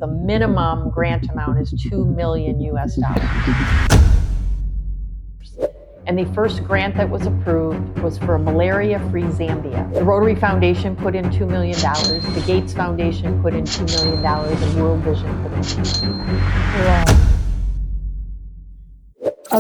The minimum grant amount is $2 million US. And the first grant that was approved was for malaria-free Zambia. The Rotary Foundation put in $2 million, the Gates Foundation put in $2 million, and World Vision put in $2 million. Wow.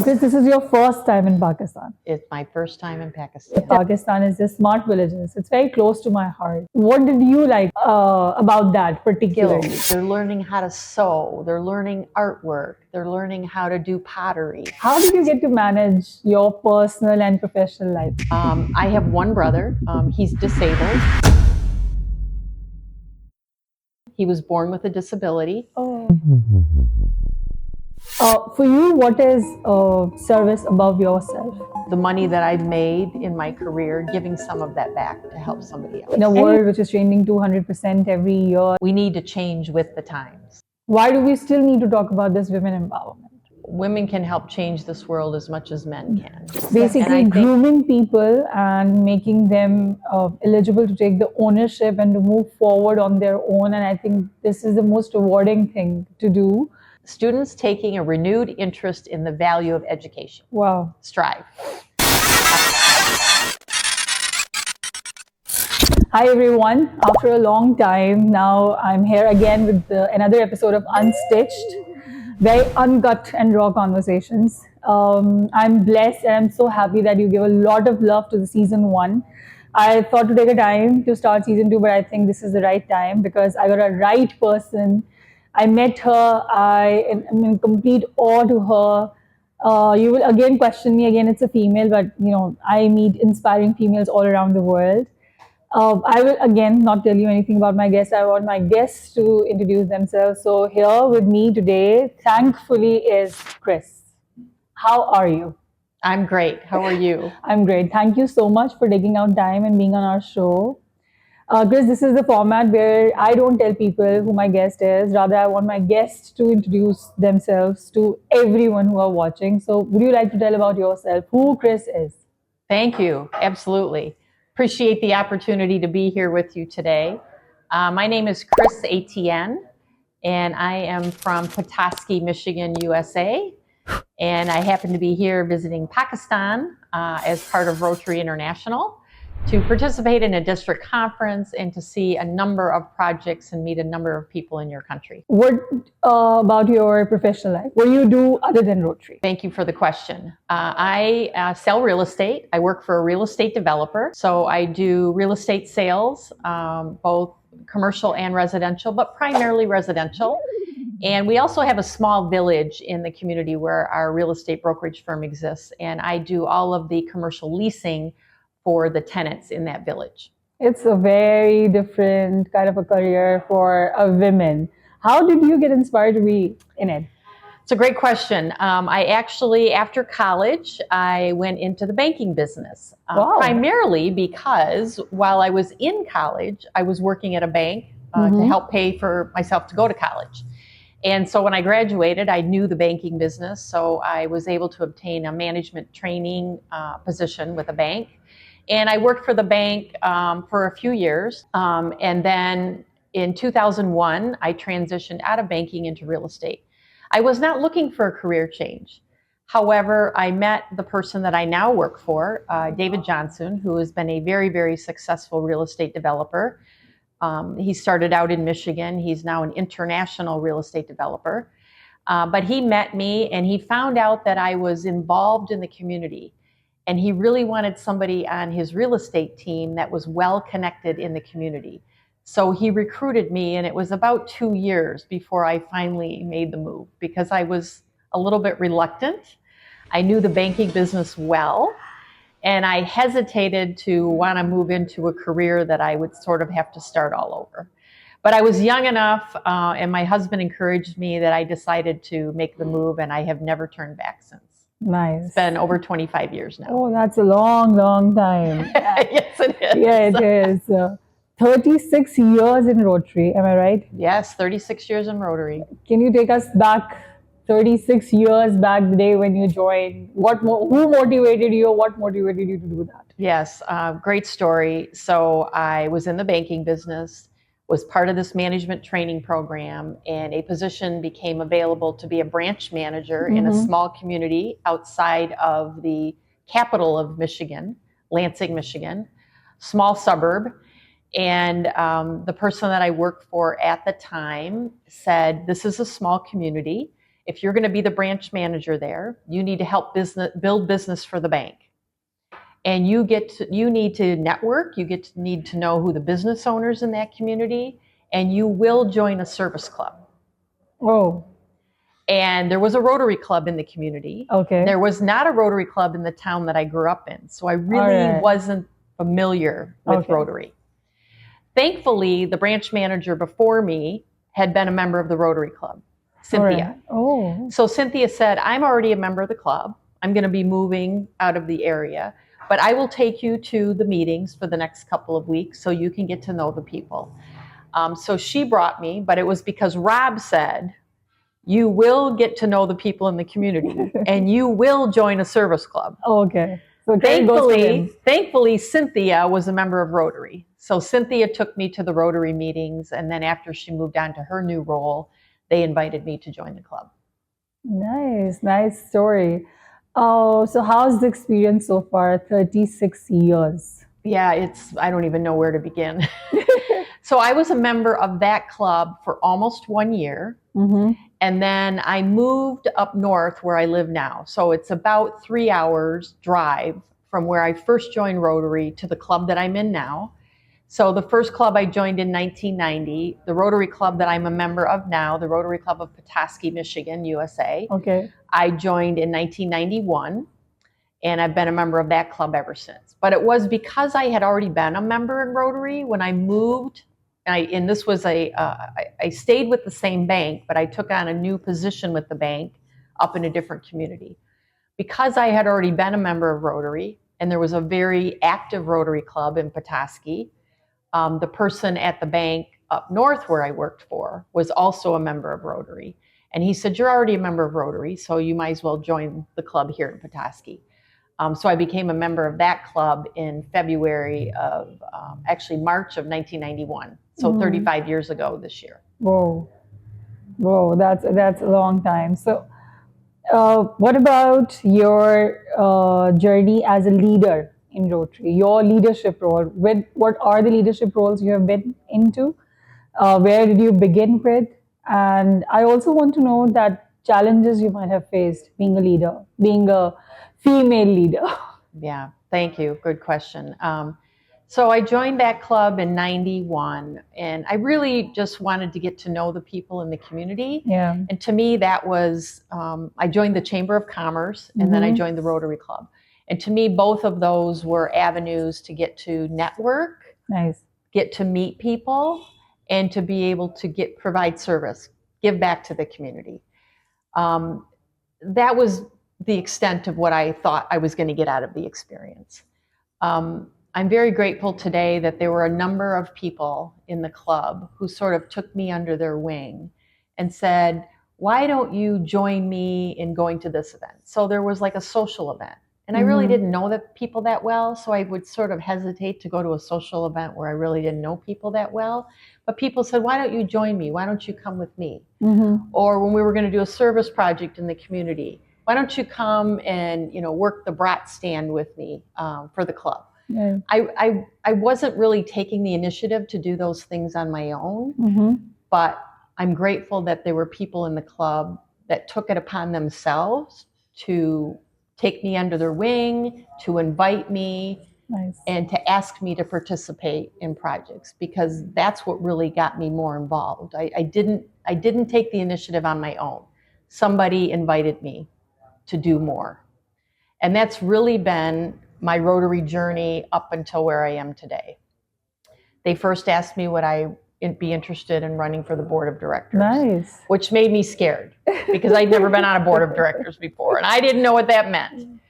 Chris, this is your first time in Pakistan. It's my first time in Pakistan. Pakistan is the smart villages. It's very close to my heart. What did you like about that particularly? They're learning how to sew. They're learning artwork. They're learning how to do pottery. How did you get to manage your personal and professional life? I have one brother. He's disabled. He was born with a disability. Oh. For you, what is service above yourself? The money that I've made in my career, giving some of that back to help somebody else. In a world which is changing 200% every year, we need to change with the times. Why do we still need to talk about this women empowerment? Women can help change this world as much as men can. Basically, grooming people and making them eligible to take the ownership and to move forward on their own. And I think this is the most rewarding thing to do. Students taking a renewed interest in the value of education. Wow. Strive. Hi everyone. After a long time, now I'm here again with another episode of Unstitched. Very uncut and raw conversations. I'm blessed and I'm so happy that you give a lot of love to the season 1. I thought to take a time to start season 2, but I think this is the right time because I got a right person. I met her, I am in complete awe to her. You will again question me, again it's a female, but you know, I meet inspiring females all around the world. I will again not tell you anything about my guests. I want my guests to introduce themselves. So here with me today, thankfully, is Chris. How are you? I'm great. How are you? I'm great. Thank you so much for taking out time and being on our show. Chris, this is the format where I don't tell people who my guest is. Rather, I want my guests to introduce themselves to everyone who are watching. So would you like to tell about yourself, who Chris is? Thank you. Absolutely. Appreciate the opportunity to be here with you today. My name is Chris Etienne, and I am from Petoskey, Michigan, USA. And I happen to be here visiting Pakistan as part of Rotary International to participate in a district conference and to see a number of projects and meet a number of people in your country. What about your professional life? What do you do other than Rotary? Thank you for the question. I sell real estate. I work for a real estate developer. So I do real estate sales, both commercial and residential, but primarily residential. And we also have a small village in the community where our real estate brokerage firm exists. And I do all of the commercial leasing for the tenants in that village. It's a very different kind of a career for a woman. How did you get inspired to be in it? It's a great question. I actually, after college, I went into the banking business, primarily because while I was in college, I was working at a bank to help pay for myself to go to college. And so when I graduated, I knew the banking business, so I was able to obtain a management training position with a bank. And I worked for the bank for a few years. And then in 2001, I transitioned out of banking into real estate. I was not looking for a career change. However, I met the person that I now work for, David Johnson, who has been a very, very successful real estate developer. He started out in Michigan. He's now an international real estate developer. But he met me and he found out that I was involved in the community. And he really wanted somebody on his real estate team that was well connected in the community. So he recruited me, and it was about 2 years before I finally made the move because I was a little bit reluctant. I knew the banking business well, and I hesitated to want to move into a career that I would sort of have to start all over. But I was young enough, and my husband encouraged me that I decided to make the move, and I have never turned back since. Nice. It's been over 25 years now. Oh, that's a long, long time. Yes, it is. Yeah, it is. 36 years in Rotary, am I right? Yes, 36 years in Rotary. Can you take us back 36 years back, the day when you joined? Who motivated you, or what motivated you to do that? Yes, great story. So I was in the banking business. was part of this management training program, and a position became available to be a branch manager in a small community outside of the capital of Michigan, Lansing, Michigan, small suburb. And the person that I worked for at the time said, this is a small community. If you're going to be the branch manager there, you need to help build business for the bank. And you need to network, need to know who the business owners in that community, and you will join a service club. Oh. And there was a Rotary Club in the community. Okay. There was not a Rotary Club in the town that I grew up in. So I really wasn't familiar with Rotary. Thankfully, the branch manager before me had been a member of the Rotary Club, Cynthia. Oh. So Cynthia said, I'm already a member of the club. I'm going to be moving out of the area, but I will take you to the meetings for the next couple of weeks so you can get to know the people. So she brought me, but it was because Rob said, you will get to know the people in the community and you will join a service club. Okay. So thankfully, Cynthia was a member of Rotary. So Cynthia took me to the Rotary meetings, and then after she moved on to her new role, they invited me to join the club. Nice story. Oh, so how's the experience so far? 36 years. Yeah, I don't even know where to begin. So I was a member of that club for almost 1 year. And then I moved up north where I live now. So it's about 3 hours drive from where I first joined Rotary to the club that I'm in now. So the first club I joined in 1990, the Rotary Club that I'm a member of now, the Rotary Club of Petoskey, Michigan, USA. Okay. I joined in 1991, and I've been a member of that club ever since. But it was because I had already been a member in Rotary when I moved. I stayed with the same bank, but I took on a new position with the bank up in a different community. Because I had already been a member of Rotary, and there was a very active Rotary Club in Petoskey, the person at the bank up north where I worked for was also a member of Rotary. And he said, you're already a member of Rotary, so you might as well join the club here in Petoskey. So I became a member of that club in February of, March of 1991. So 35 years ago this year. Whoa, that's a long time. So what about your journey as a leader in Rotary, your leadership role? What are the leadership roles you have been into? Where did you begin with? And I also want to know that challenges you might have faced being a leader, being a female leader. Yeah, thank you. Good question. So I joined that club in 91, and I really just wanted to get to know the people in the community. Yeah. And to me, that was, I joined the Chamber of Commerce, and then I joined the Rotary Club. And to me, both of those were avenues to get to network, get to meet people, and to be able to provide service, give back to the community. That was the extent of what I thought I was going to get out of the experience. I'm very grateful today that there were a number of people in the club who sort of took me under their wing and said, why don't you join me in going to this event? So there was like a social event. And I really didn't know the people that well, so I would sort of hesitate to go to a social event where I really didn't know people that well. But people said, why don't you join me? Why don't you come with me? Or when we were going to do a service project in the community, why don't you come and work the brat stand with me for the club? Yeah. I wasn't really taking the initiative to do those things on my own, but I'm grateful that there were people in the club that took it upon themselves to take me under their wing, to invite me, and to ask me to participate in projects, because that's what really got me more involved. I didn't take the initiative on my own. Somebody invited me to do more. And that's really been my Rotary journey up until where I am today. They first asked me would I be interested in running for the board of directors, which made me scared because I'd never been on a board of directors before and I didn't know what that meant.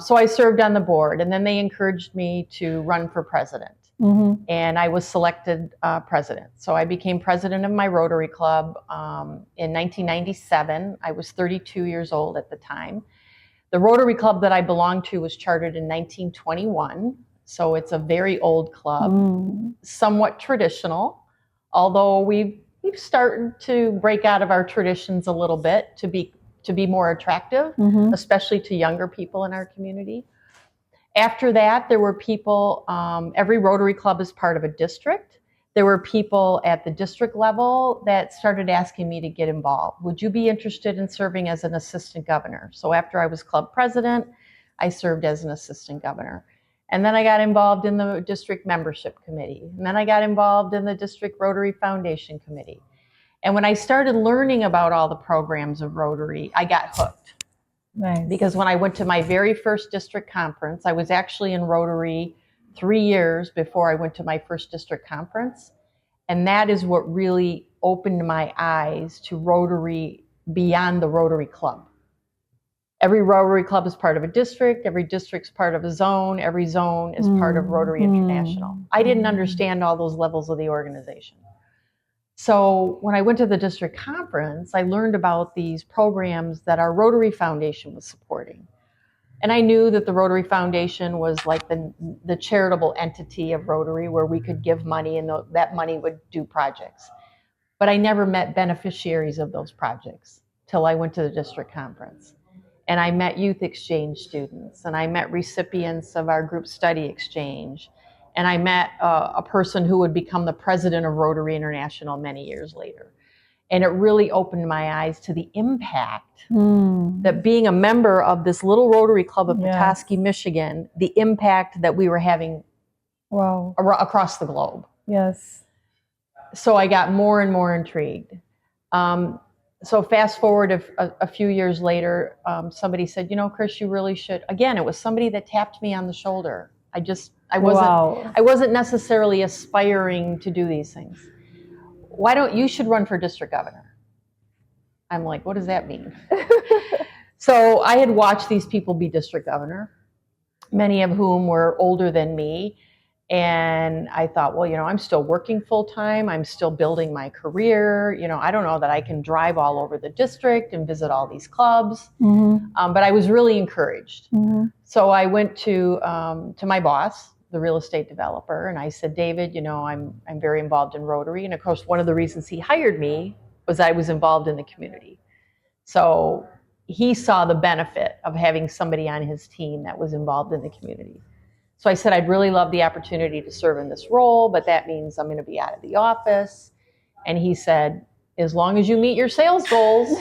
So I served on the board, and then they encouraged me to run for president. And I was selected president. So I became president of my Rotary Club in 1997. I was 32 years old at the time. The Rotary Club that I belonged to was chartered in 1921, so it's a very old club, somewhat traditional. although we've started to break out of our traditions a little bit to be more attractive, especially to younger people in our community. After that, there were people, every Rotary Club is part of a district. There were people at the district level that started asking me to get involved. Would you be interested in serving as an assistant governor? So after I was club president, I served as an assistant governor. And then I got involved in the district membership committee. And then I got involved in the district Rotary Foundation committee. And when I started learning about all the programs of Rotary, I got hooked. Nice. Because when I went to my very first district conference, I was actually in Rotary 3 years before I went to my first district conference. And that is what really opened my eyes to Rotary beyond the Rotary Club. Every Rotary Club is part of a district, every district's part of a zone, every zone is part of Rotary International. I didn't understand all those levels of the organization. So when I went to the district conference, I learned about these programs that our Rotary Foundation was supporting. And I knew that the Rotary Foundation was like the charitable entity of Rotary where we could give money and that money would do projects. But I never met beneficiaries of those projects till I went to the district conference. And I met youth exchange students, and I met recipients of our group study exchange. And I met a person who would become the president of Rotary International many years later. And it really opened my eyes to the impact that being a member of this little Rotary Club of Petoskey, Michigan, the impact that we were having across the globe. Yes. So I got more and more intrigued. So fast forward a few years later, somebody said, you know, Chris, you really should. Again, it was somebody that tapped me on the shoulder. I wasn't necessarily aspiring to do these things. You should run for district governor. I'm like, what does that mean? So I had watched these people be district governor, many of whom were older than me. And I thought, well, you know, I'm still working full time. I'm still building my career. You know, I don't know that I can drive all over the district and visit all these clubs. But I was really encouraged. So I went to my boss, the real estate developer, and I said, David, you know, I'm very involved in Rotary. And of course, one of the reasons he hired me was I was involved in the community. So he saw the benefit of having somebody on his team that was involved in the community. So I said, I'd really love the opportunity to serve in this role, but that means I'm going to be out of the office. And he said, as long as you meet your sales goals,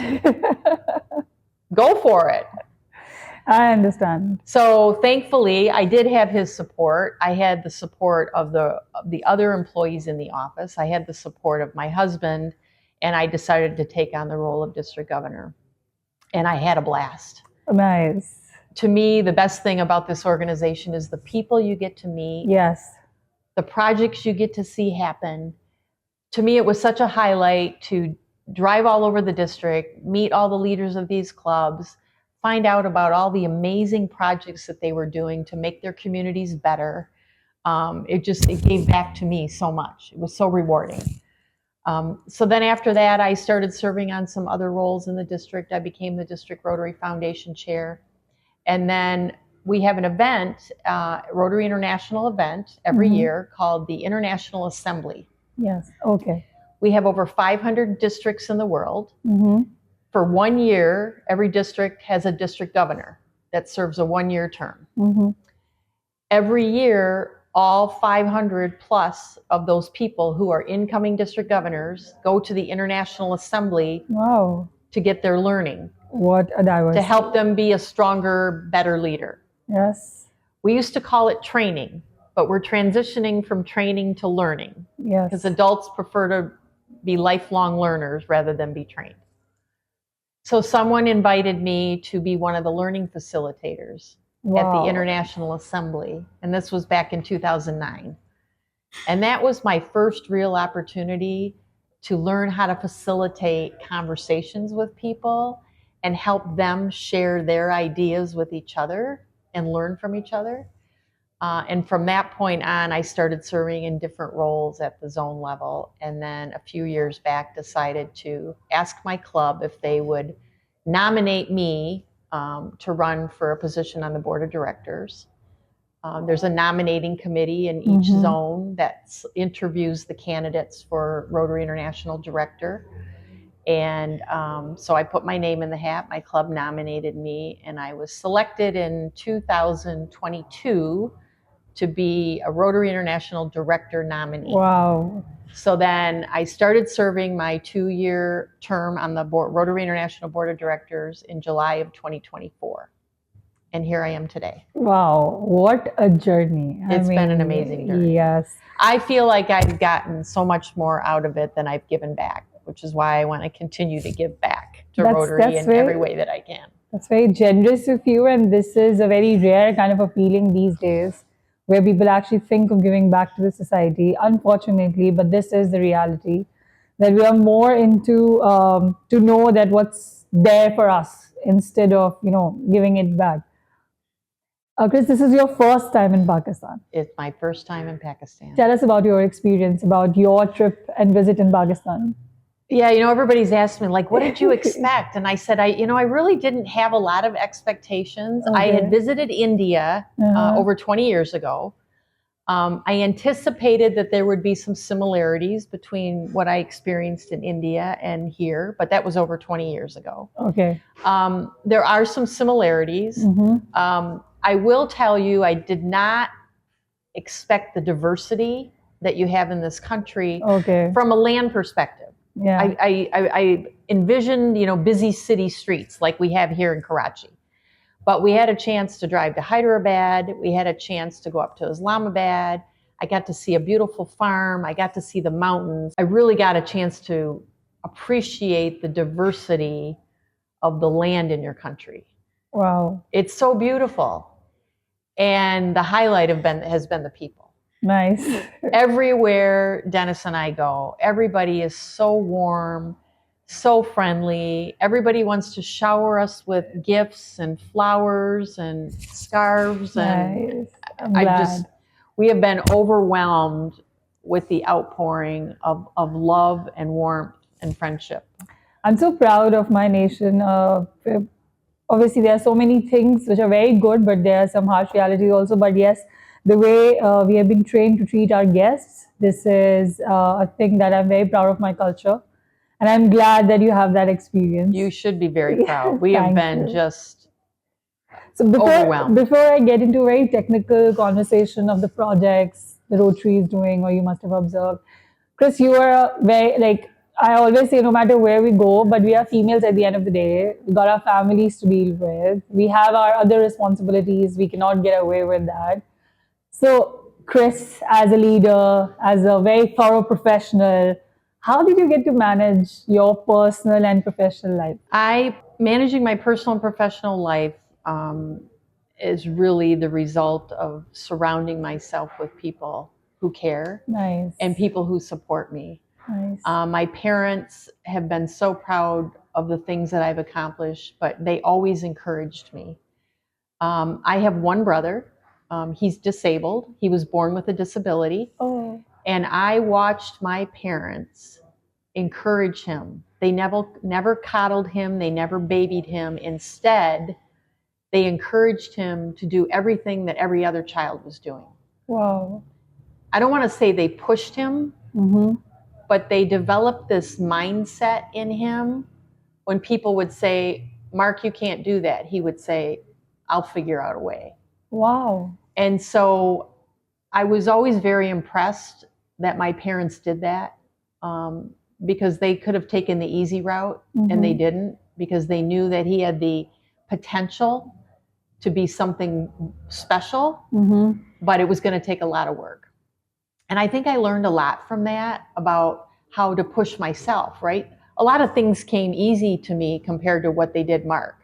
go for it. I understand. So thankfully, I did have his support. I had the support of the other employees in the office. I had the support of my husband, and I decided to take on the role of district governor. And I had a blast. Nice. To me, the best thing about this organization is the people you get to meet. Yes. The projects you get to see happen. To me, it was such a highlight to drive all over the district, meet all the leaders of these clubs, find out about all the amazing projects that they were doing to make their communities better. It gave back to me so much. It was so rewarding. So then after that, I started serving on some other roles in the district. I became the District Rotary Foundation chair. And then we have an event, Rotary International event every year called the International Assembly. Yes, okay. We have over 500 districts in the world. For 1 year, every district has a district governor that serves a 1-year term. Every year, all 500 plus of those people who are incoming district governors go to the International Assembly to get their learning. What a diversity. To help them be a stronger, better leader. Yes. We used to call it training, but we're transitioning from training to learning. Yes. Because adults prefer to be lifelong learners rather than be trained. So someone invited me to be one of the learning facilitators at the International Assembly. And this was back in 2009. And that was my first real opportunity to learn how to facilitate conversations with people and help them share their ideas with each other and learn from each other. And from that point on, I started serving in different roles at the zone level. And then a few years back, decided to ask my club if they would nominate me to run for a position on the board of directors. There's a nominating committee in each zone that interviews the candidates for Rotary International Director. And so I put my name in the hat. My club nominated me, and I was selected in 2022 to be a Rotary International Director nominee. Wow. So then I started serving my 2-year term on the Rotary International Board of Directors in July of 2024. And here I am today. Wow, what a journey. It's been an amazing journey. Yes. I feel like I've gotten so much more out of it than I've given back, which is why I want to continue to give back to Rotary in every way that I can. That's very generous of you, and this is a very rare kind of a feeling these days where people actually think of giving back to the society, unfortunately, but this is the reality, that we are more into to know that what's there for us instead of, giving it back. Chris, this is your first time in Pakistan. It's my first time in Pakistan. Tell us about your experience, about your trip and visit in Pakistan. Yeah, everybody's asked me, like, what did you expect? And I said, I really didn't have a lot of expectations. Okay. I had visited India over 20 years ago. I anticipated that there would be some similarities between what I experienced in India and here, but that was over 20 years ago. Okay. There are some similarities. I will tell you, I did not expect the diversity that you have in this country from a land perspective. Yeah. I envisioned, busy city streets like we have here in Karachi. But we had a chance to drive to Hyderabad. We had a chance to go up to Islamabad. I got to see a beautiful farm. I got to see the mountains. I really got a chance to appreciate the diversity of the land in your country. Wow. It's so beautiful. And the highlight has been the people. Nice. Everywhere Dennis and I go, everybody is so warm, so friendly. Everybody wants to shower us with gifts and flowers and scarves. Nice. And we have been overwhelmed with the outpouring of love and warmth and friendship. I'm so proud of my nation. Obviously, there are so many things which are very good, but there are some harsh realities also. But yes, the way we have been trained to treat our guests, this is a thing that I'm very proud of my culture. And I'm glad that you have that experience. You should be very proud. We have been just overwhelmed. Before I get into a very technical conversation of the projects the Rotary is doing, or you must have observed, Chris, you are I always say, no matter where we go, but we are females at the end of the day. We got our families to deal with. We have our other responsibilities. We cannot get away with that. So, Chris, as a leader, as a very thorough professional, how did you get to manage your personal and professional life? Managing my personal and professional life is really the result of surrounding myself with people who care. Nice. And people who support me. Nice. My parents have been so proud of the things that I've accomplished, but they always encouraged me. I have one brother. He's disabled. He was born with a disability. Oh. And I watched my parents encourage him. They never coddled him. They never babied him. Instead, they encouraged him to do everything that every other child was doing. Wow. I don't want to say they pushed him, but they developed this mindset in him. When people would say, Mark, you can't do that, he would say, I'll figure out a way. Wow. And so I was always very impressed that my parents did that, because they could have taken the easy route, and they didn't, because they knew that he had the potential to be something special, but it was going to take a lot of work. And I think I learned a lot from that about how to push myself, right? A lot of things came easy to me compared to what they did Mark.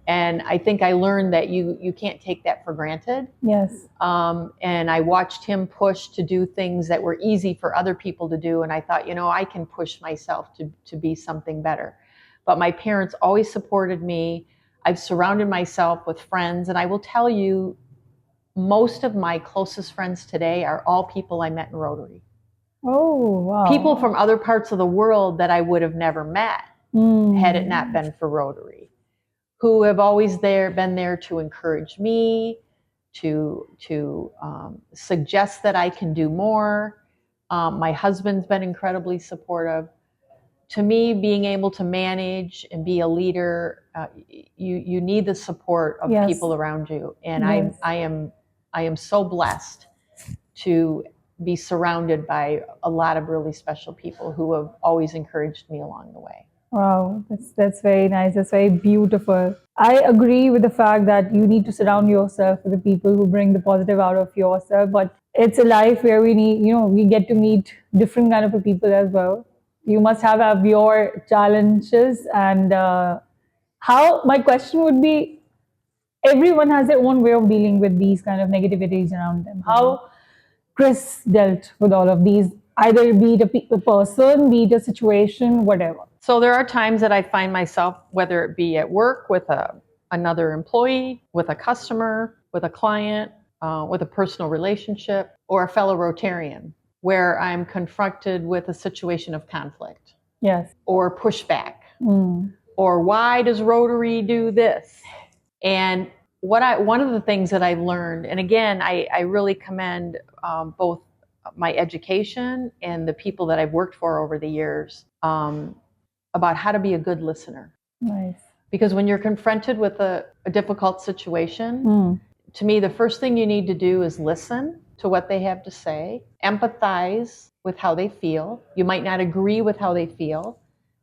And I think I learned that you can't take that for granted. Yes. And I watched him push to do things that were easy for other people to do. And I thought, I can push myself to be something better. But my parents always supported me. I've surrounded myself with friends. And I will tell you, most of my closest friends today are all people I met in Rotary. Oh, wow. People from other parts of the world that I would have never met had it not been for Rotary, who have always been there to encourage me, to suggest that I can do more. My husband's been incredibly supportive. To me, being able to manage and be a leader, you need the support of Yes. people around you, and Yes. I am so blessed to be surrounded by a lot of really special people who have always encouraged me along the way. Wow, that's very nice. That's very beautiful. I agree with the fact that you need to surround yourself with the people who bring the positive out of yourself. But it's a life where we need, we get to meet different kind of people as well. You must have your challenges, and how my question would be, everyone has their own way of dealing with these kind of negativities around them. How Chris dealt with all of these, either be it a person, be it a situation, whatever. So there are times that I find myself, whether it be at work with another employee, with a customer, with a client, with a personal relationship, or a fellow Rotarian, where I'm confronted with a situation of conflict. Yes. Or pushback. Or why does Rotary do this? And one of the things that I've learned, and again, I really commend both my education and the people that I've worked for over the years, about how to be a good listener. Nice. Because when you're confronted with a difficult situation, to me, the first thing you need to do is listen to what they have to say, empathize with how they feel. You might not agree with how they feel,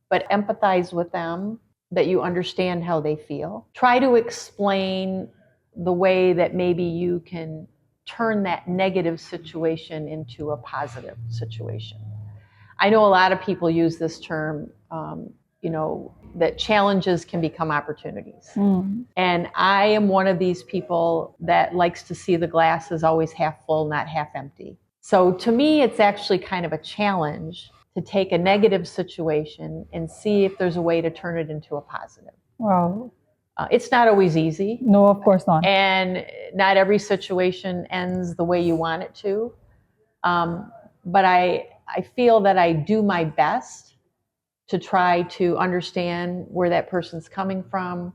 but empathize with them, that you understand how they feel. Try to explain the way that maybe you can turn that negative situation into a positive situation. I know a lot of people use this term, that challenges can become opportunities. And I am one of these people that likes to see the glass as always half full, not half empty. So to me, it's actually kind of a challenge to take a negative situation and see if there's a way to turn it into a positive. Wow. It's not always easy. No, of course not. And not every situation ends the way you want it to. But I feel that I do my best to try to understand where that person's coming from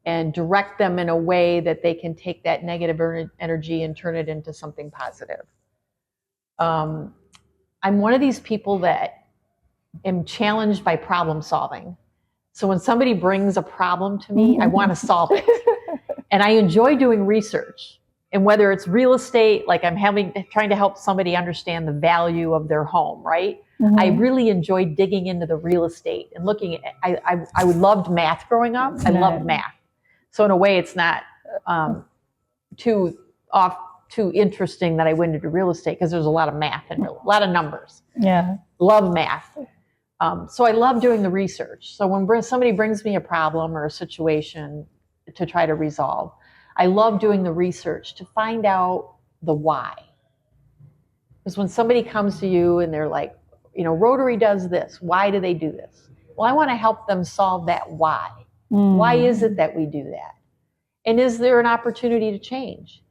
and direct them in a way that they can take that negative energy and turn it into something positive. I'm one of these people that am challenged by problem solving. So when somebody brings a problem to me, I want to solve it. And I enjoy doing research. And whether it's real estate, like I'm trying to help somebody understand the value of their home, right? I really enjoy digging into the real estate and looking at, I loved math growing up. I loved math. So in a way, it's not too interesting that I went into real estate, because there's a lot of math and a lot of numbers. Yeah. Love math. So I love doing the research. So when somebody brings me a problem or a situation to try to resolve, I love doing the research to find out the why. Because when somebody comes to you and they're like, Rotary does this, why do they do this? Well, I want to help them solve that why. Why is it that we do that? And is there an opportunity to change?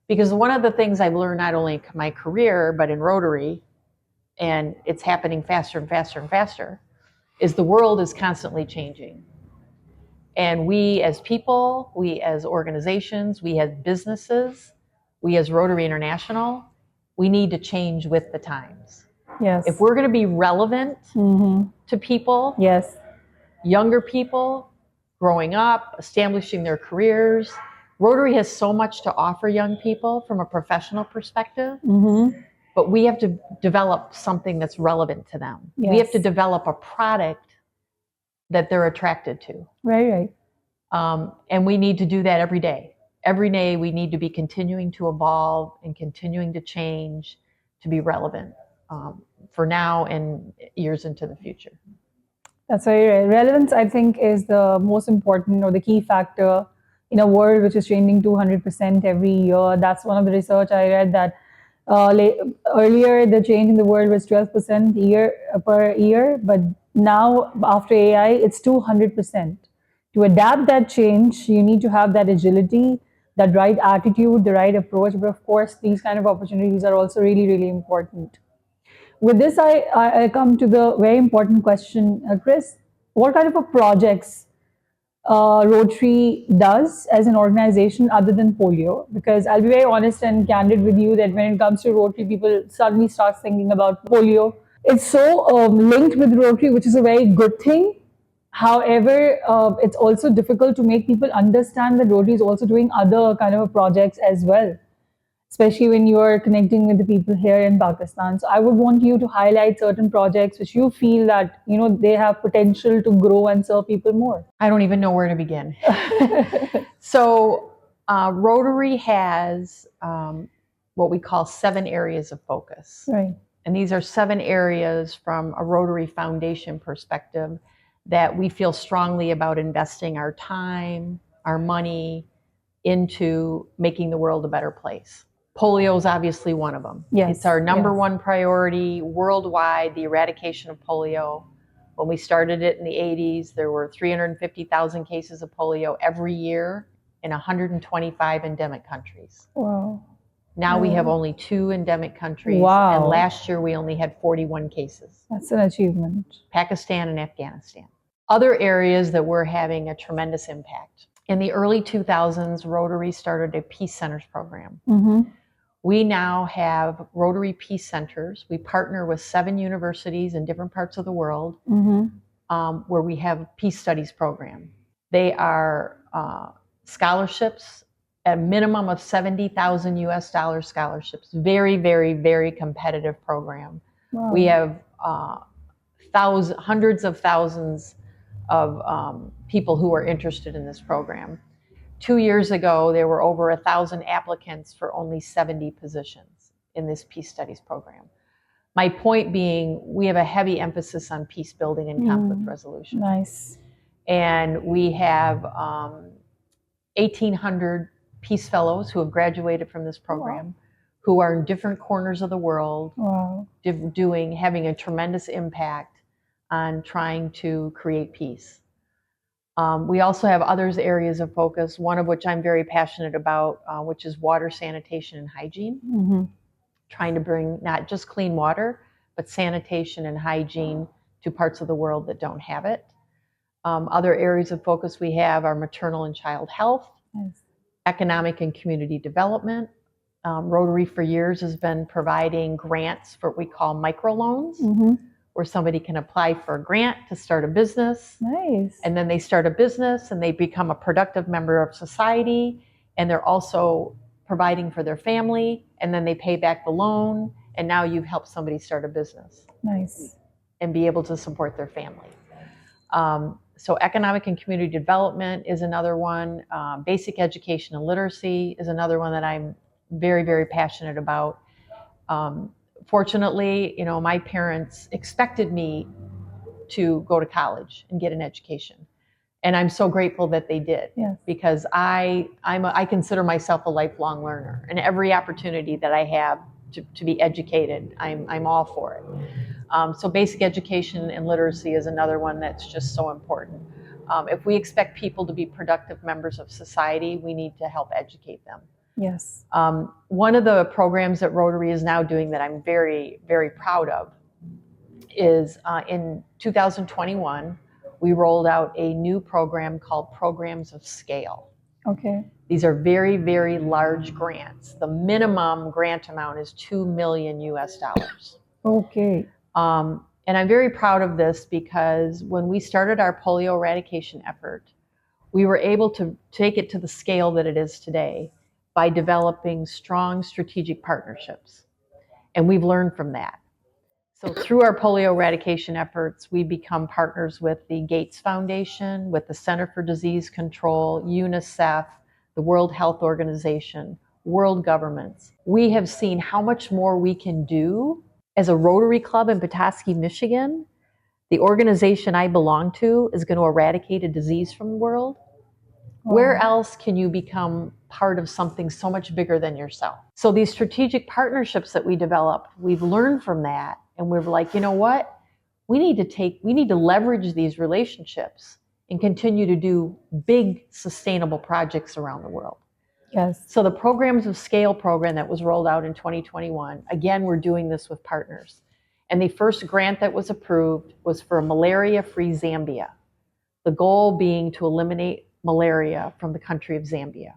Because one of the things I've learned, not only in my career, but in Rotary, and it's happening faster and faster and faster, is the world is constantly changing. And we as people, we as organizations, we as businesses, we as Rotary International, we need to change with the times. Yes. If we're going to be relevant to people, yes, younger people, growing up, establishing their careers, Rotary has so much to offer young people from a professional perspective, but we have to develop something that's relevant to them. Yes. We have to develop a product that they're attracted to. Right. And we need to do that every day. Every day we need to be continuing to evolve and continuing to change to be relevant for now and years into the future. That's very right. Relevance, I think, is the most important or the key factor in a world which is changing 200% every year. That's one of the research I read, that earlier the change in the world was 12% per year, but now after AI, it's 200%. To adapt that change, you need to have that agility, that right attitude, the right approach. But of course, these kind of opportunities are also really, really important. With this, I come to the very important question, Chris. What kind of projects Rotary does as an organization other than polio? Because I'll be very honest and candid with you that when it comes to Rotary, people suddenly start thinking about polio. It's so linked with Rotary, which is a very good thing. However, it's also difficult to make people understand that Rotary is also doing other kind of projects as well, especially when you are connecting with the people here in Pakistan. So I would want you to highlight certain projects which you feel that they have potential to grow and serve people more. I don't even know where to begin. So Rotary has what we call 7 areas of focus. Right. And these are 7 areas from a Rotary Foundation perspective that we feel strongly about investing our time, our money into making the world a better place. Polio is obviously one of them. Yes. It's our number one priority worldwide, the eradication of polio. When we started it in the 80s, there were 350,000 cases of polio every year in 125 endemic countries. Wow. Now we have only 2 endemic countries, Wow. and last year we only had 41 cases. That's an achievement. Pakistan and Afghanistan. Other areas that we're having a tremendous impact. In the early 2000s, Rotary started a Peace Centers program. Mm-hmm. We now have Rotary Peace Centers. We partner with 7 universities in different parts of the world, where we have a Peace Studies program. They are scholarships at a minimum of $70,000 US scholarships. Very, very, very competitive program. Wow. We have hundreds of thousands of people who are interested in this program. 2 years ago, there were over 1,000 applicants for only 70 positions in this Peace Studies program. My point being, we have a heavy emphasis on peace building and conflict resolution. Nice. And we have 1,800 Peace Fellows who have graduated from this program, who are in different corners of the world, having a tremendous impact on trying to create peace. We also have other areas of focus, one of which I'm very passionate about, which is water, sanitation, and hygiene. Trying to bring not just clean water, but sanitation and hygiene to parts of the world that don't have it. Other areas of focus we have are maternal and child health, economic and community development. Rotary for years has been providing grants for what we call microloans, where somebody can apply for a grant to start a business. Nice. And then they start a business and they become a productive member of society, and they're also providing for their family, and then they pay back the loan, and now you've helped somebody start a business. Nice. And be able to support their family. So economic and community development is another one. Basic education and literacy is another one that I'm very, very passionate about. Fortunately, my parents expected me to go to college and get an education. And I'm so grateful that they did, because I consider myself a lifelong learner, and every opportunity that I have to be educated, I'm all for it. So basic education and literacy is another one that's just so important. If we expect people to be productive members of society, we need to help educate them. Yes. One of the programs that Rotary is now doing that I'm very, very proud of is in 2021, we rolled out a new program called Programs of Scale. Okay. These are very, very large grants. The minimum grant amount is $2 million US. Okay. And I'm very proud of this because when we started our polio eradication effort, we were able to take it to the scale that it is today by developing strong strategic partnerships. And we've learned from that. So through our polio eradication efforts, we become partners with the Gates Foundation, with the Center for Disease Control, UNICEF, the World Health Organization, world governments. We have seen how much more we can do. As a Rotary Club in Petoskey, Michigan, the organization I belong to is going to eradicate a disease from the world. Wow. Where else can you become part of something so much bigger than yourself? So these strategic partnerships that we develop, we've learned from that, and we're like, you know what? We need to leverage these relationships and continue to do big sustainable projects around the world. Yes. So the Programs of Scale program that was rolled out in 2021, again, we're doing this with partners. And the first grant that was approved was for malaria-free Zambia. The goal being to eliminate malaria from the country of Zambia.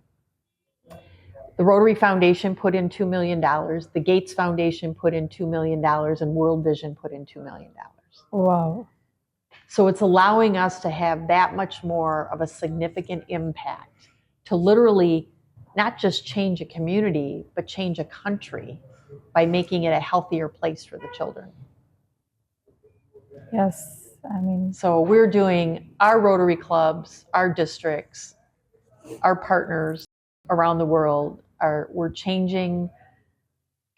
The Rotary Foundation put in $2 million. The Gates Foundation put in $2 million, and World Vision put in $2 million. Wow. So it's allowing us to have that much more of a significant impact to literally not just change a community, but change a country by making it a healthier place for the children. Yes, So we're doing our Rotary clubs, our districts, our partners around the world we're changing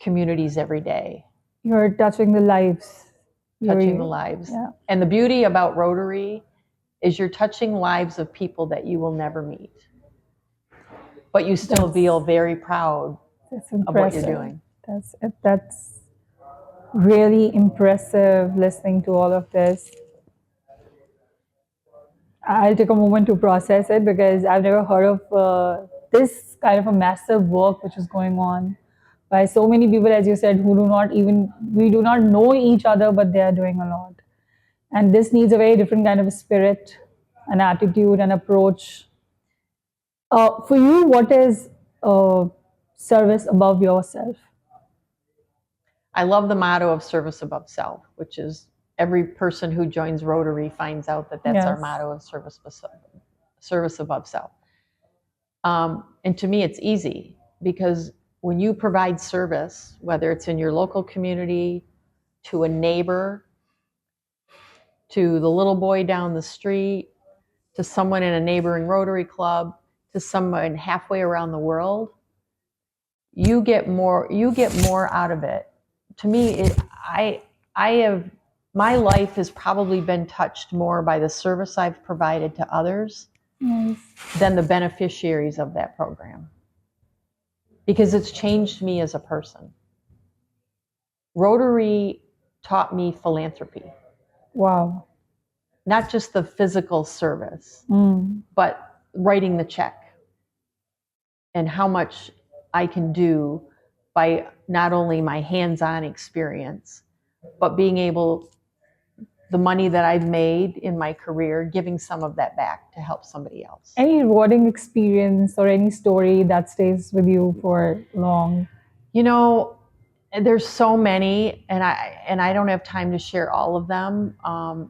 communities every day. You're touching the lives. Touching the lives. Yeah. And the beauty about Rotary is you're touching lives of people that you will never meet. But you still feel very proud of what you're doing. That's really impressive listening to all of this. I'll take a moment to process it because I've never heard of this kind of a massive work which is going on by so many people, as you said, who we do not know each other, but they are doing a lot. And this needs a very different kind of a spirit, an attitude, an approach. For you, what is service above yourself? I love the motto of service above self, which is every person who joins Rotary finds out that that's our motto of service above self. And to me, it's easy because when you provide service, whether it's in your local community, to a neighbor, to the little boy down the street, to someone in a neighboring Rotary club, to someone halfway around the world, you get more out of it. To me, my life has probably been touched more by the service I've provided to others than the beneficiaries of that program. Because it's changed me as a person. Rotary taught me philanthropy. Wow. Not just the physical service, but writing the check and how much I can do by not only my hands-on experience, but being able, the money that I've made in my career, giving some of that back to help somebody else. Any rewarding experience or any story that stays with you for long? You know, there's so many, and I don't have time to share all of them,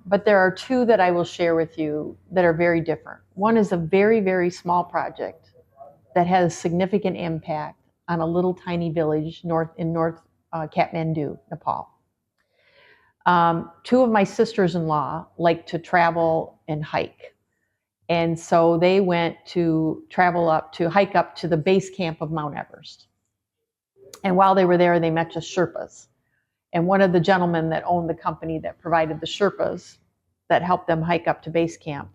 but there are two that I will share with you that are very different. One is a very, very small project that has significant impact on a little tiny village in North Kathmandu, Nepal. Two of my sisters-in-law like to travel and hike. And so they went to hike up to the base camp of Mount Everest. And while they were there, they met just Sherpas. And one of the gentlemen that owned the company that provided the Sherpas that helped them hike up to base camp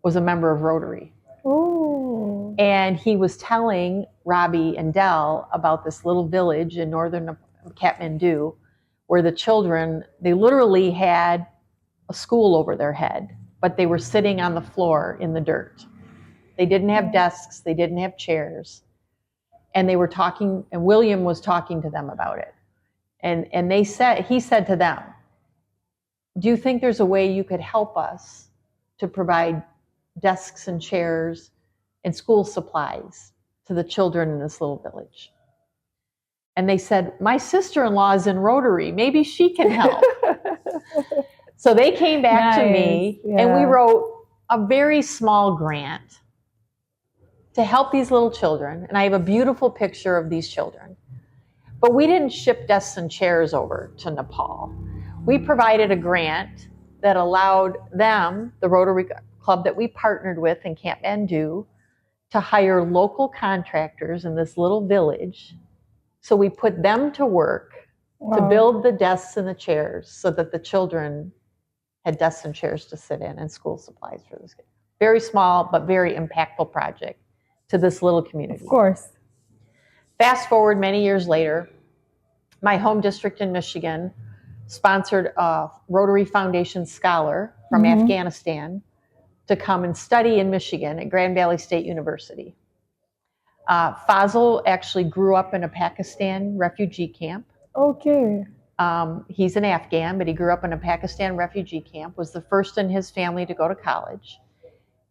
was a member of Rotary. Ooh. And he was telling Robbie and Dell about this little village in northern Kathmandu where the children, they literally had a school over their head, but they were sitting on the floor in the dirt. They didn't have desks, they didn't have chairs. And they were talking, and William was talking to them about it. And he said to them, do you think there's a way you could help us to provide desks and chairs and school supplies to the children in this little village? And they said, my sister-in-law is in Rotary. Maybe she can help. So they came back to me, and we wrote a very small grant to help these little children. And I have a beautiful picture of these children. But we didn't ship desks and chairs over to Nepal. We provided a grant that allowed them, the Rotary Club that we partnered with in Kathmandu, to hire local contractors in this little village. So we put them to work to build the desks and the chairs so that the children had desks and chairs to sit in and school supplies for this. Very small, but very impactful project to this little community. Of course. Fast forward many years later, my home district in Michigan sponsored a Rotary Foundation scholar from Afghanistan to come and study in Michigan at Grand Valley State University. Fazil actually grew up in a Pakistan refugee camp. Okay. He's an Afghan, but he grew up in a Pakistan refugee camp, was the first in his family to go to college.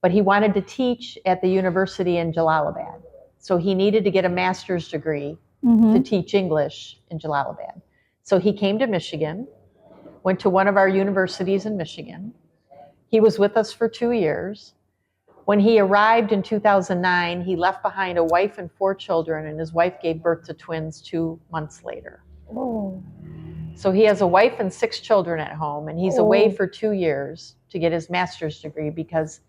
but he wanted to teach at the university in Jalalabad. So he needed to get a master's degree to teach English in Jalalabad. So he came to Michigan, went to one of our universities in Michigan. He was with us for 2 years. When he arrived in 2009, he left behind a wife and 4 children, and his wife gave birth to twins 2 months later. Oh. So he has a wife and 6 children at home, and he's away for 2 years to get his master's degree because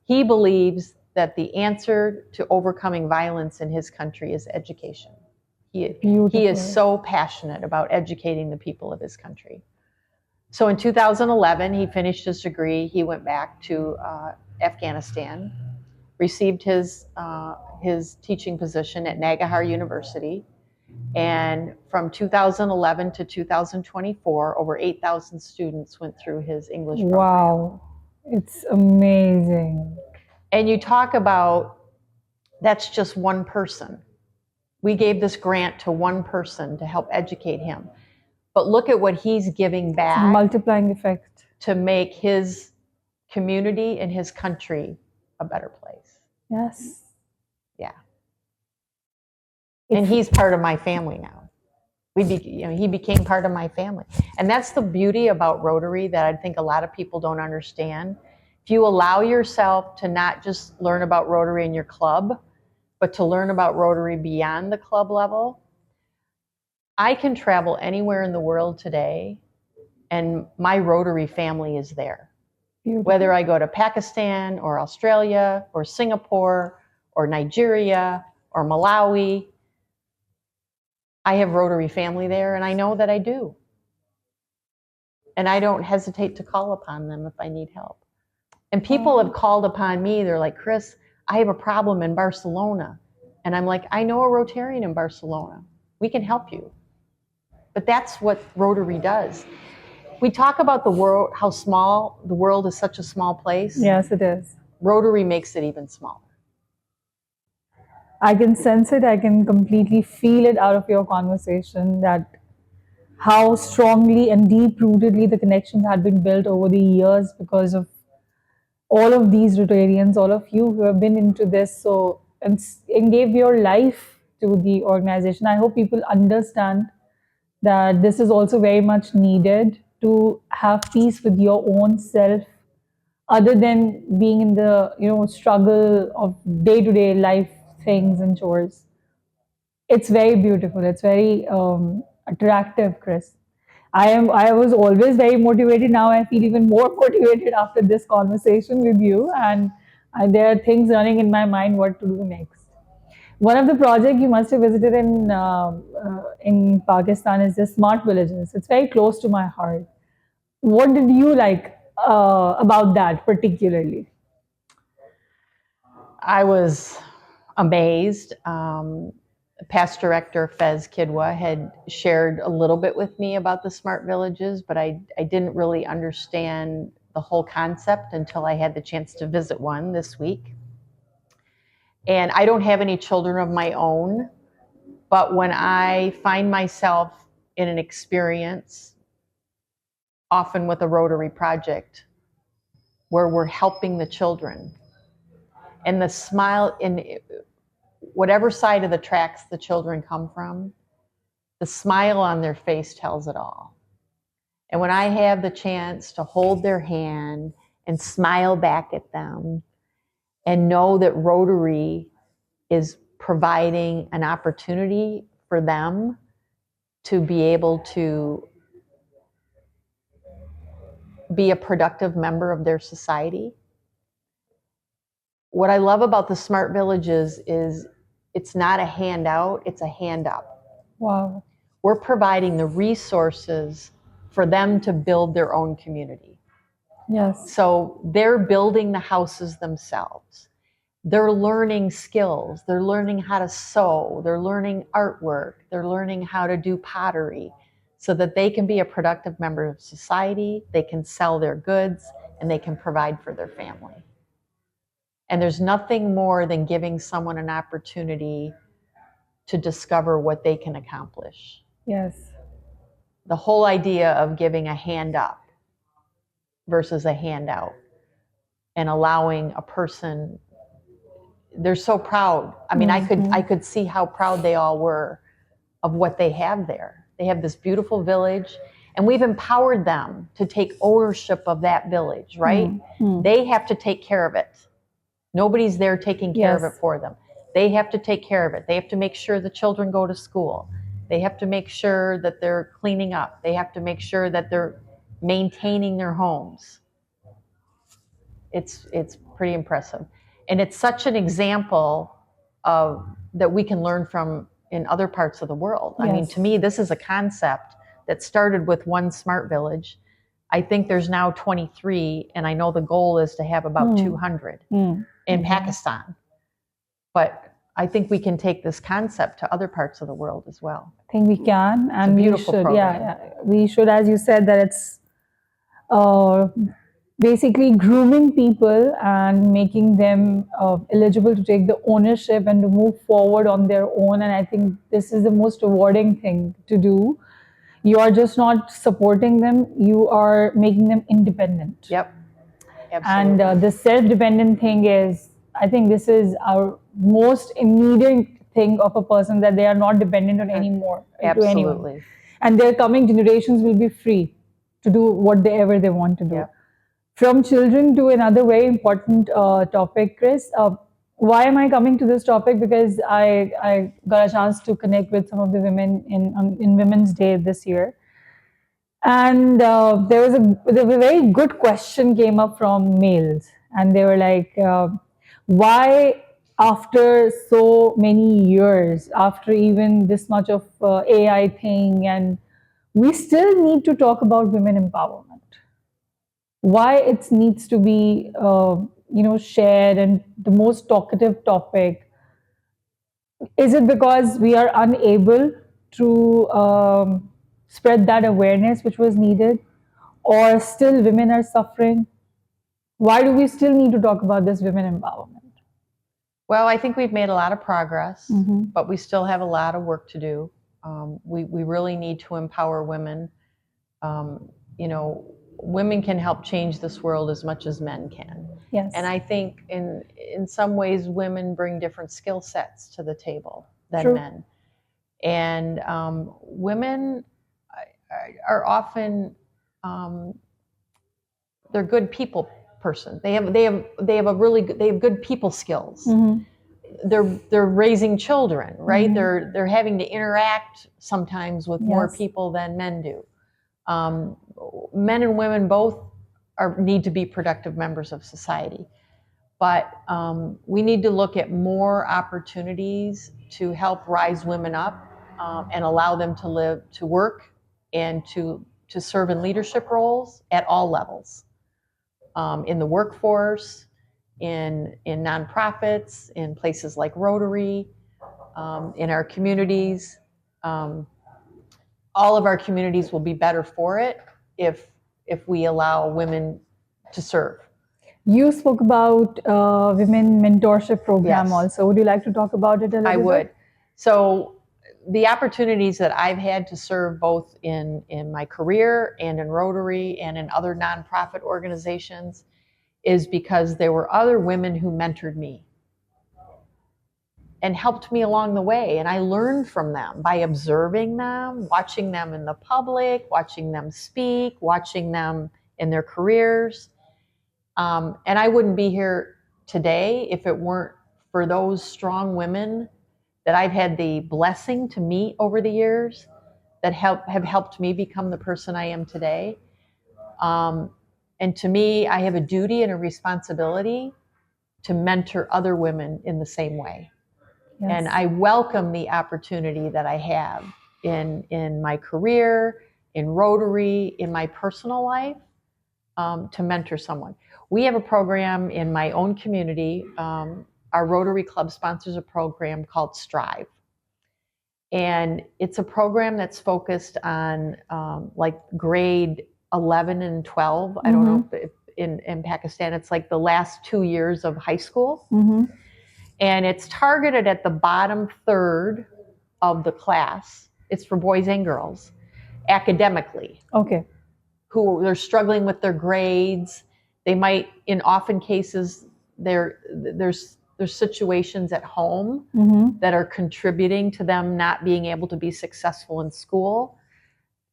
he believes that the answer to overcoming violence in his country is education. He is so passionate about educating the people of his country. So in 2011, he finished his degree. He went back to Afghanistan, received his teaching position at Nagahar University. And from 2011 to 2024, over 8,000 students went through his English program. Wow, it's amazing. And you talk about, that's just one person. We gave this grant to one person to help educate him. But look at what he's giving back. It's a multiplying effect. To make his community and his country a better place. Yes. Yeah. And he's part of my family now. He became part of my family. And that's the beauty about Rotary that I think a lot of people don't understand. If you allow yourself to not just learn about Rotary in your club, but to learn about Rotary beyond the club level, I can travel anywhere in the world today, and my Rotary family is there. Beautiful. Whether I go to Pakistan or Australia or Singapore or Nigeria or Malawi, I have Rotary family there, and I know that I do. And I don't hesitate to call upon them if I need help. And people have called upon me. They're like, Chris, I have a problem in Barcelona. And I'm like, I know a Rotarian in Barcelona. We can help you. But that's what Rotary does. We talk about the world, how small the world is, such a small place. Yes, it is. Rotary makes it even smaller. I can sense it. I can completely feel it out of your conversation, that how strongly and deep-rootedly the connections had been built over the years because of all of these Rotarians, all of you who have been into this and gave your life to the organization. I hope people understand that this is also very much needed to have peace with your own self, other than being in the struggle of day-to-day life things and chores. It's very beautiful. It's very attractive, Chris. I was always very motivated. Now I feel even more motivated after this conversation with you, and there are things running in my mind what to do next. One of the projects you must have visited in Pakistan is the Smart Villages. It's very close to my heart. What did you like about that particularly? I was amazed. Past director Fez Kidwa had shared a little bit with me about the Smart Villages, but I didn't really understand the whole concept until I had the chance to visit one this week. And I don't have any children of my own, but when I find myself in an experience, often with a Rotary project, where we're helping the children, and the smile in whatever side of the tracks the children come from, the smile on their face tells it all. And when I have the chance to hold their hand and smile back at them and know that Rotary is providing an opportunity for them to be able to be a productive member of their society. What I love about the Smart Villages is it's not a handout, it's a hand up. Wow. We're providing the resources for them to build their own community. Yes. So they're building the houses themselves. They're learning skills. They're learning how to sew. They're learning artwork. They're learning how to do pottery so that they can be a productive member of society, they can sell their goods, and they can provide for their family. And there's nothing more than giving someone an opportunity to discover what they can accomplish. Yes. The whole idea of giving a hand up versus a handout. and allowing a person, they're so proud. I mean, I could see how proud they all were of what they have there. They have this beautiful village, and we've empowered them to take ownership of that village, right? They have to take care of it. Nobody's there taking care of it for them. They have to take care of it. They have to make sure the children go to school. They have to make sure that they're cleaning up. They have to make sure that they're maintaining their homes. It's pretty impressive. And it's such an example of that we can learn from in other parts of the world. I mean, to me, this is a concept that started with one smart village. I think there's now 23, and I know the goal is to have about 200 in Pakistan. But I think we can take this concept to other parts of the world as well. I think we can, and we should. We should, as you said, that it's basically grooming people and making them eligible to take the ownership and to move forward on their own. And I think this is the most rewarding thing to do. You are just not supporting them, you are making them independent. Yep. Absolutely. And the self-dependent thing is, I think this is our most immediate thing of a person, that they are not dependent on anymore to anyone. And their coming generations will be free to do whatever they want to do. Yep. From children to another very important topic, Chris. Why am I coming to this topic? Because I got a chance to connect with some of the women in Women's Day this year. And there was a very good question came up from males. And they were like, why after so many years, after even this much of AI thing, and we still need to talk about women empowerment? Why it needs to be shared and the most talkative topic? Is it because we are unable to spread that awareness which was needed, or still women are suffering? Why do we still need to talk about this women empowerment? Well, I think we've made a lot of progress, but we still have a lot of work to do. We really need to empower women. Women can help change this world as much as men can. Yes. And I think in some ways women bring different skill sets to the table than men. And women are often they're good people person. They have good people skills. They're raising children, right? They're having to interact sometimes with more people than men do. Men and women both need to be productive members of society, but we need to look at more opportunities to help rise women up and allow them to work and to serve in leadership roles at all levels, in the workforce, in nonprofits, in places like Rotary, in our communities. All of our communities will be better for it if we allow women to serve. You spoke about women mentorship program also. Would you like to talk about it a little bit? I would. So the opportunities that I've had to serve both in my career and in Rotary and in other nonprofit organizations is because there were other women who mentored me and helped me along the way. And I learned from them by observing them, watching them in the public, watching them speak, watching them in their careers. And I wouldn't be here today if it weren't for those strong women that I've had the blessing to meet over the years that have helped me become the person I am today. And to me, I have a duty and a responsibility to mentor other women in the same way. Yes. And I welcome the opportunity that I have in my career, in Rotary, in my personal life, to mentor someone. We have a program in my own community. Our Rotary Club sponsors a program called Strive. And it's a program that's focused on like grade 11 and 12. I don't know if in Pakistan, it's like the last 2 years of high school. And it's targeted at the bottom third of the class. It's for boys and girls, academically. Okay. Who they're struggling with their grades. They might, in often cases, there's situations at home that are contributing to them not being able to be successful in school.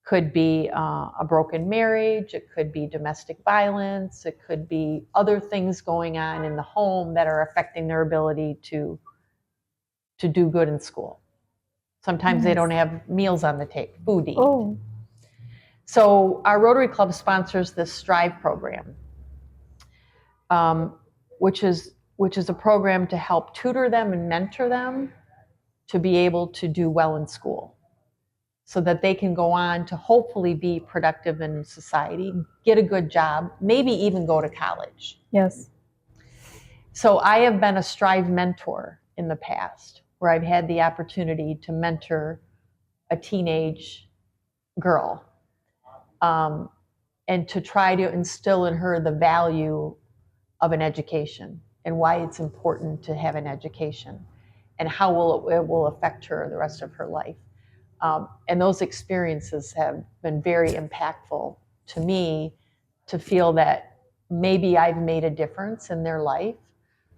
Could be a broken marriage, it could be domestic violence, it could be other things going on in the home that are affecting their ability to do good in school. Sometimes they don't have meals on the table, food to eat. So our Rotary Club sponsors this Strive program, which is a program to help tutor them and mentor them to be able to do well in school, so that they can go on to hopefully be productive in society, get a good job, maybe even go to college. Yes. So I have been a Strive mentor in the past, where I've had the opportunity to mentor a teenage girl, and to try to instill in her the value of an education and why it's important to have an education and how it will affect her the rest of her life. And those experiences have been very impactful to me, to feel that maybe I've made a difference in their life.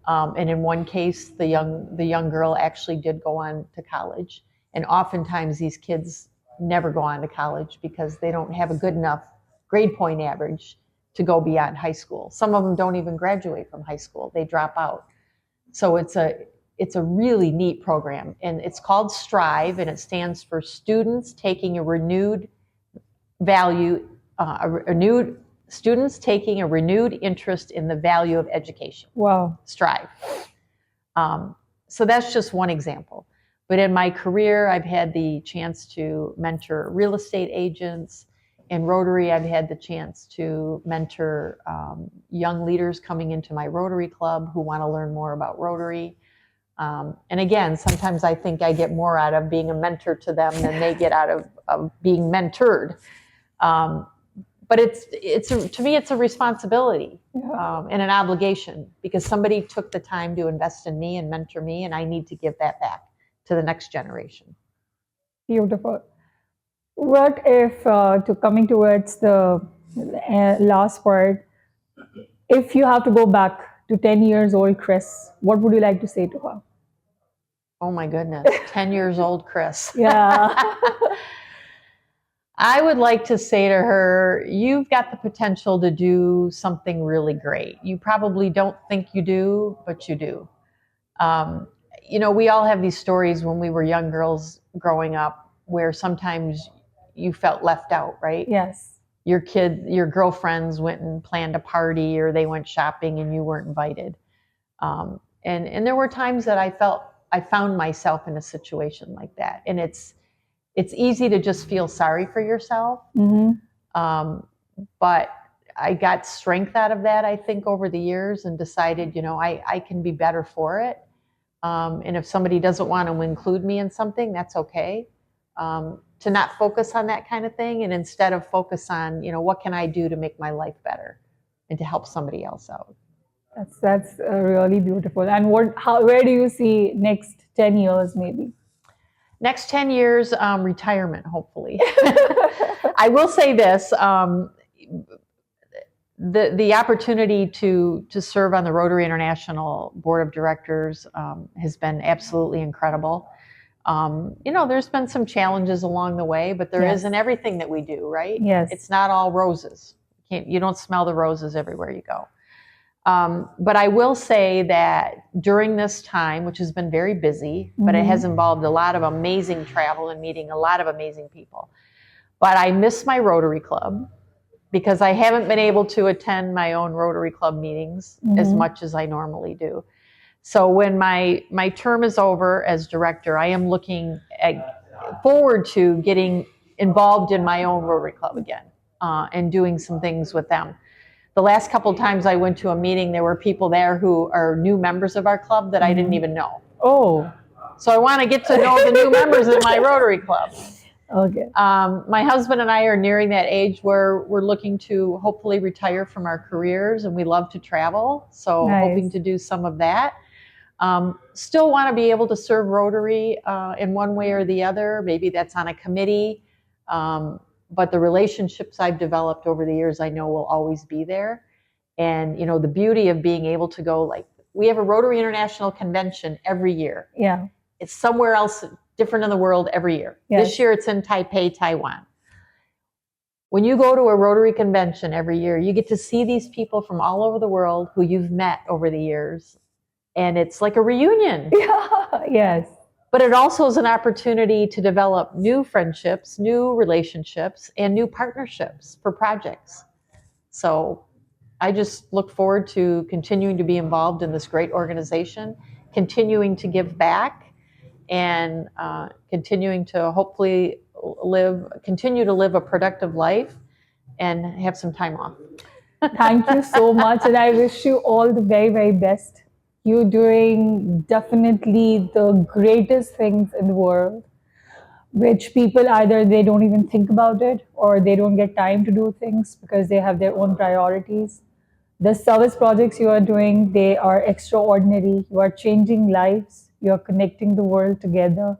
And in one case, the young girl actually did go on to college. And oftentimes these kids never go on to college because they don't have a good enough grade point average to go beyond high school. Some of them don't even graduate from high school. They drop out. So it's a really neat program, and it's called Strive, and it stands for Students Taking a Renewed Students Taking a Renewed Interest in the Value of Education. Wow. Strive. So that's just one example. But in my career, I've had the chance to mentor real estate agents. In Rotary, I've had the chance to mentor young leaders coming into my Rotary Club who want to learn more about Rotary. And again, sometimes I think I get more out of being a mentor to them than they get out of being mentored. But to me, it's a responsibility and an obligation, because somebody took the time to invest in me and mentor me, and I need to give that back to the next generation. Beautiful. What if, coming towards the last part, if you have to go back to 10 years old Chris, what would you like to say to her? Oh my goodness, 10 years old Chris. Yeah. I would like to say to her, you've got the potential to do something really great. You probably don't think you do, but you do. We all have these stories when we were young girls growing up where sometimes you felt left out, right? Yes. Your girlfriends went and planned a party, or they went shopping and you weren't invited. And there were times that I found myself in a situation like that. And it's easy to just feel sorry for yourself. But I got strength out of that, I think, over the years, and decided, I can be better for it. And if somebody doesn't want to include me in something, that's okay. To not focus on that kind of thing, and instead of focus on, what can I do to make my life better and to help somebody else out. That's really beautiful. And where do you see next 10 years maybe? Next 10 years, retirement, hopefully. I will say this, the opportunity to serve on the Rotary International Board of Directors has been absolutely incredible. There's been some challenges along the way, but there is in everything that we do, right? Yes. It's not all roses. You don't smell the roses everywhere you go. But I will say that during this time, which has been very busy, but it has involved a lot of amazing travel and meeting a lot of amazing people. But I miss my Rotary Club, because I haven't been able to attend my own Rotary Club meetings as much as I normally do. So when my term is over as director, I am looking forward to getting involved in my own Rotary Club again, and doing some things with them. The last couple of times I went to a meeting, there were people there who are new members of our club that I didn't even know. Oh. So I want to get to know the new members in my Rotary Club. Okay. My husband and I are nearing that age where we're looking to hopefully retire from our careers, and we love to travel. So hoping to do some of that. Still want to be able to serve Rotary in one way or the other. Maybe that's on a committee. But the relationships I've developed over the years, I know will always be there. And, the beauty of being able to go, like, we have a Rotary International Convention every year. Yeah. It's somewhere else different in the world every year. Yes. This year it's in Taipei, Taiwan. When you go to a Rotary convention every year, you get to see these people from all over the world who you've met over the years. And it's like a reunion. Yeah. Yes. But it also is an opportunity to develop new friendships, new relationships, and new partnerships for projects. So I just look forward to continuing to be involved in this great organization, continuing to give back, and continuing to hopefully continue to live a productive life and have some time off. Thank you so much, and I wish you all the very, very best. You're doing definitely the greatest things in the world, which people either they don't even think about it or they don't get time to do things because they have their own priorities. The service projects you are doing, they are extraordinary. You are changing lives. You are connecting the world together.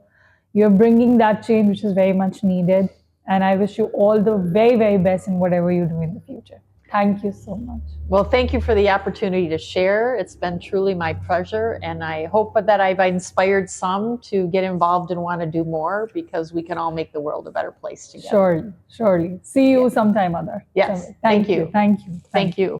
You're bringing that change, which is very much needed. And I wish you all the very, very best in whatever you do in the future. Thank you so much. Well, thank you for the opportunity to share. It's been truly my pleasure. And I hope that I've inspired some to get involved and want to do more, because we can all make the world a better place together. Surely, surely. See you sometime other. Yes. Thank you. Thank you. Thank you.